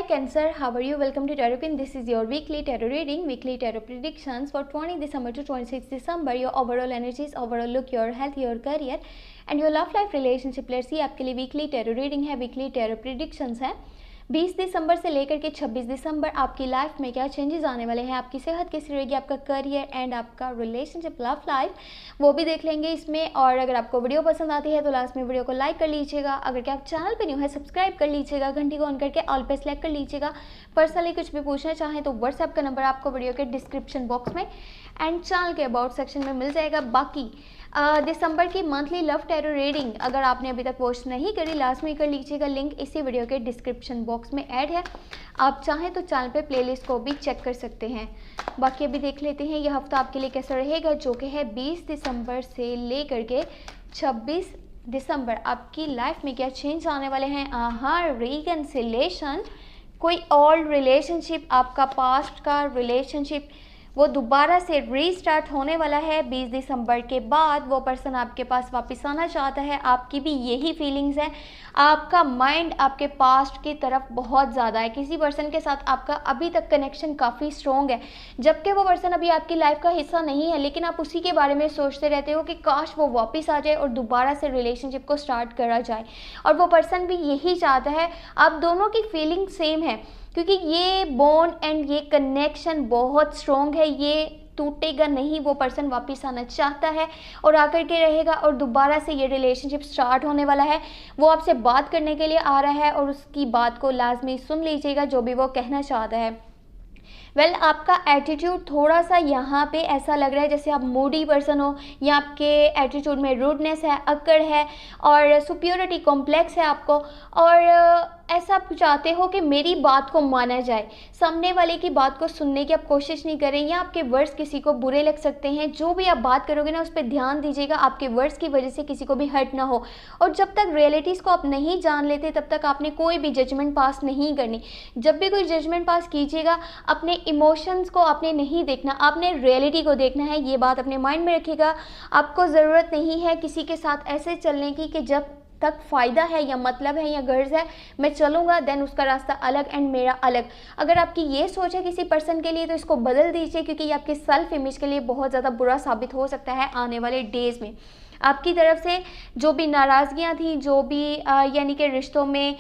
Cancer, how are you? Welcome to Tarot Queen. This is your weekly tarot reading, weekly tarot predictions for 20 December to 26 December. Your overall energies, overall look, your health, your career and your love life relationship. Let's see आपके लिए weekly tarot reading है, weekly tarot predictions है। 20 दिसंबर से लेकर के 26 दिसंबर आपकी life में क्या चेंजेस आने वाले हैं, आपकी सेहत कैसी रहेगी, आपका करियर एंड आपका रिलेशनशिप लव लाइफ, वो भी देख लेंगे इसमें। और अगर आपको वीडियो पसंद आती है तो लास्ट में वीडियो को लाइक कर लीजिएगा। अगर क्या आप चैनल पे न्यू है सब्सक्राइब कर लीजिएगा, घंटी को ऑन करके ऑल पे सेलेक्ट कर लीजिएगा। पर्सनली कुछ भी पूछना चाहें तो व्हाट्सएप का नंबर आपको वीडियो के डिस्क्रिप्शन बॉक्स में एंड चैनल के अबाउट सेक्शन में मिल जाएगा। बाकी दिसंबर की मंथली लव टैरो रीडिंग अगर आपने अभी तक वॉच नहीं करी, लास्ट में कर लीजिएगा, लिंक इसी वीडियो के डिस्क्रिप्शन बॉक्स में ऐड है। आप चाहें तो चैनल पे प्लेलिस्ट को भी चेक कर सकते हैं। बाकी अभी देख लेते हैं यह हफ्ता आपके लिए कैसा रहेगा, जो कि है 20 दिसंबर से लेकर के 26 दिसंबर। आपकी लाइफ में क्या चेंज आने वाले हैं। रिकन्सिलेशन, कोई ओल्ड रिलेशनशिप, आपका पास्ट का रिलेशनशिप वो दोबारा से रीस्टार्ट होने वाला है 20 दिसंबर के बाद। वो पर्सन आपके पास वापस आना चाहता है, आपकी भी यही फीलिंग्स है। आपका माइंड आपके पास्ट की तरफ बहुत ज़्यादा है। किसी पर्सन के साथ आपका अभी तक कनेक्शन काफ़ी स्ट्रॉन्ग है, जबकि वो पर्सन अभी आपकी लाइफ का हिस्सा नहीं है, लेकिन आप उसी के बारे में सोचते रहते हो कि काश वो वापस आ जाए और दोबारा से रिलेशनशिप को स्टार्ट करा जाए। और वो पर्सन भी यही चाहता है। आप दोनों की फीलिंग सेम है, क्योंकि ये बॉन्ड एंड ये कनेक्शन बहुत स्ट्रॉन्ग है, ये टूटेगा नहीं। वो पर्सन वापस आना चाहता है और आकर के रहेगा और दोबारा से ये रिलेशनशिप स्टार्ट होने वाला है। वो आपसे बात करने के लिए आ रहा है और उसकी बात को लाजमी सुन लीजिएगा, जो भी वो कहना चाहता है। आपका एटीट्यूड थोड़ा सा यहाँ पे ऐसा लग रहा है जैसे आप मूडी पर्सन हो, या आपके एटीट्यूड में रूडनेस है, अक्कड़ है और सुपीरियरिटी कॉम्प्लेक्स है आपको। और ऐसा आप चाहते हो कि मेरी बात को माना जाए, सामने वाले की बात को सुनने की आप कोशिश नहीं करें, या आपके वर्ड्स किसी को बुरे लग सकते हैं। जो भी आप बात करोगे ना उस पर ध्यान दीजिएगा, आपके वर्ड्स की वजह से किसी को भी हर्ट ना हो। और जब तक रियलिटीज़ को आप नहीं जान लेते तब तक आपने कोई भी जजमेंट पास नहीं करनी। जब भी कोई जजमेंट पास कीजिएगा अपने इमोशंस को आपने नहीं देखना, आपने रियलिटी को देखना है। ये बात अपने माइंड में रखिएगा। आपको ज़रूरत नहीं है किसी के साथ ऐसे चलने की कि जब तक फ़ायदा है या मतलब है या गर्ज है मैं चलूँगा, देन उसका रास्ता अलग एंड मेरा अलग। अगर आपकी ये सोच है किसी पर्सन के लिए तो इसको बदल दीजिए, क्योंकि ये आपके सेल्फ इमेज के लिए बहुत ज़्यादा बुरा साबित हो सकता है आने वाले डेज़ में। आपकी तरफ से जो भी नाराज़गियाँ थी, जो भी यानी कि रिश्तों में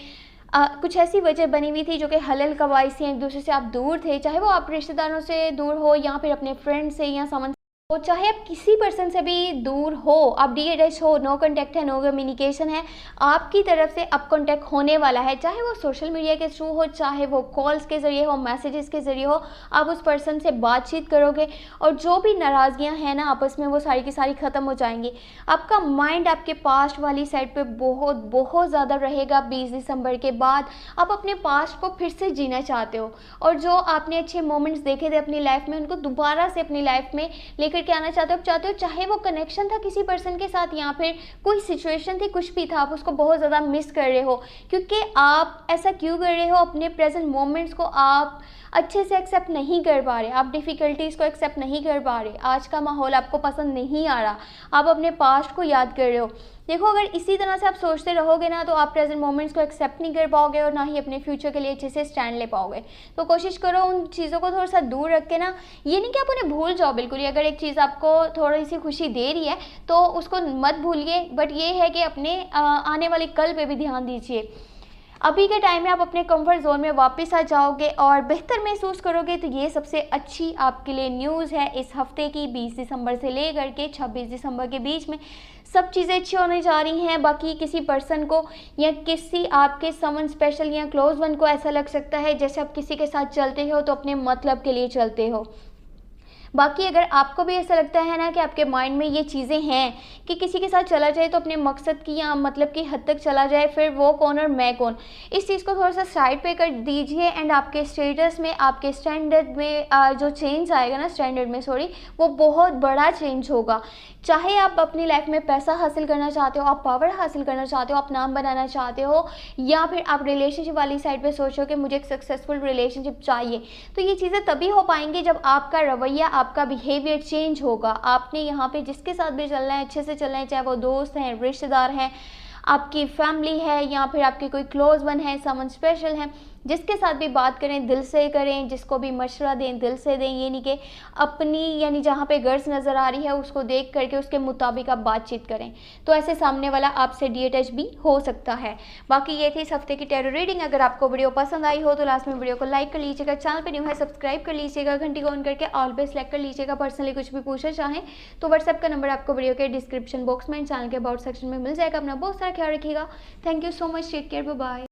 कुछ ऐसी वजह बनी हुई थी जो कि हलल कवाई से एक दूसरे से आप दूर थे, चाहे वो आप रिश्तेदारों से दूर हो या फिर अपने फ्रेंड से या समन हो, चाहे आप किसी पर्सन से भी दूर हो, आप डीएच हो, नो कांटेक्ट है, नो कम्युनिकेशन है, आपकी तरफ से अब कांटेक्ट होने वाला है। चाहे वो सोशल मीडिया के थ्रू हो, चाहे वो कॉल्स के ज़रिए हो, मैसेजेस के ज़रिए हो, आप उस पर्सन से बातचीत करोगे और जो भी नाराज़गियाँ हैं ना आपस में वो सारी की सारी ख़त्म हो जाएंगी। आपका माइंड आपके पास्ट वाली साइड पे बहुत ज़्यादा रहेगा 20 दिसंबर के बाद। आप अपने पास्ट को फिर से जीना चाहते हो और जो आपने अच्छे मोमेंट्स देखे थे अपनी लाइफ में उनको दोबारा से अपनी लाइफ में करके आना चाहते हो। चाहे वो कनेक्शन था किसी पर्सन के साथ या फिर कोई सिचुएशन थी, कुछ भी था, आप उसको बहुत ज़्यादा मिस कर रहे हो। क्योंकि आप ऐसा क्यों कर रहे हो, अपने प्रेजेंट मोमेंट्स को आप अच्छे से एक्सेप्ट नहीं कर पा रहे, आप डिफ़िकल्टीज़ को एक्सेप्ट नहीं कर पा रहे, आज का माहौल आपको पसंद नहीं आ रहा, आप अपने पास्ट को याद कर रहे हो। देखो, अगर इसी तरह से आप सोचते रहोगे ना तो आप प्रेजेंट मोमेंट्स को एक्सेप्ट नहीं कर पाओगे और ना ही अपने फ्यूचर के लिए अच्छे से स्टैंड ले पाओगे। तो कोशिश करो उन चीज़ों को थोड़ा सा दूर रख के ना, ये नहीं कि आप उन्हें भूल जाओ बिल्कुल ही। अगर एक चीज़ आपको थोड़ी सी खुशी दे रही है तो उसको मत भूलिए, बट ये है कि अपने आने वाले कल पे भी ध्यान दीजिए। अभी के टाइम में आप अपने कंफर्ट जोन में वापस आ जाओगे और बेहतर महसूस करोगे। तो ये सबसे अच्छी आपके लिए न्यूज़ है इस हफ्ते की। 20 दिसंबर से लेकर के 26 दिसंबर के बीच में सब चीज़ें अच्छी होने जा रही हैं। बाकी किसी पर्सन को या किसी आपके समवन स्पेशल या क्लोज वन को ऐसा लग सकता है जैसे आप किसी के साथ चलते हो तो अपने मतलब के लिए चलते हो। बाकी अगर आपको भी ऐसा लगता है ना कि आपके माइंड में ये चीज़ें हैं कि किसी के साथ चला जाए तो अपने मकसद की या मतलब की हद तक चला जाए, फिर वो कौन और मैं कौन, इस चीज़ को थोड़ा सा साइड पे कर दीजिए एंड आपके स्टेटस में, आपके स्टैंडर्ड में जो चेंज आएगा ना, स्टैंडर्ड में सॉरी, वो बहुत बड़ा चेंज होगा। चाहे आप अपनी लाइफ में पैसा हासिल करना चाहते हो, आप पावर हासिल करना चाहते हो, आप नाम बनाना चाहते हो, या फिर आप रिलेशनशिप वाली साइड पे सोचो कि मुझे एक सक्सेसफुल रिलेशनशिप चाहिए, तो ये चीज़ें तभी हो पाएंगी जब आपका रवैया, आपका बिहेवियर चेंज होगा। आपने यहाँ पे जिसके साथ भी चलना है अच्छे से चलना है, चाहे वो दोस्त हैं, रिश्तेदार हैं, आपकी फैमिली है या फिर आपके कोई क्लोज वन है, समवन स्पेशल है, जिसके साथ भी बात करें दिल से करें, जिसको भी मशवरा दें दिल से दें, ये नहीं कि अपनी यानी जहाँ पे गर्ज नज़र आ रही है उसको देख करके उसके मुताबिक आप बातचीत करें, तो ऐसे सामने वाला आपसे डिटैच भी हो सकता है। बाकी ये थी इस हफ्ते की टैरो रीडिंग। अगर आपको वीडियो पसंद आई हो तो लास्ट में वीडियो को लाइक कर लीजिएगा, चैनल पर न्यू है सब्सक्राइब कर लीजिएगा, घंटी को ऑन करके ऑल पे सेलेक्ट कर लीजिएगा। पर्सनली कुछ भी पूछना चाहें तो व्हाट्सएप का नंबर आपको वीडियो के डिस्क्रिप्शन बॉक्स में, चैनल के अबाउट सेक्शन में मिल जाएगा। अपना बहुत सारा ख्याल रखिएगा। Thank you so much, take care, bye bye.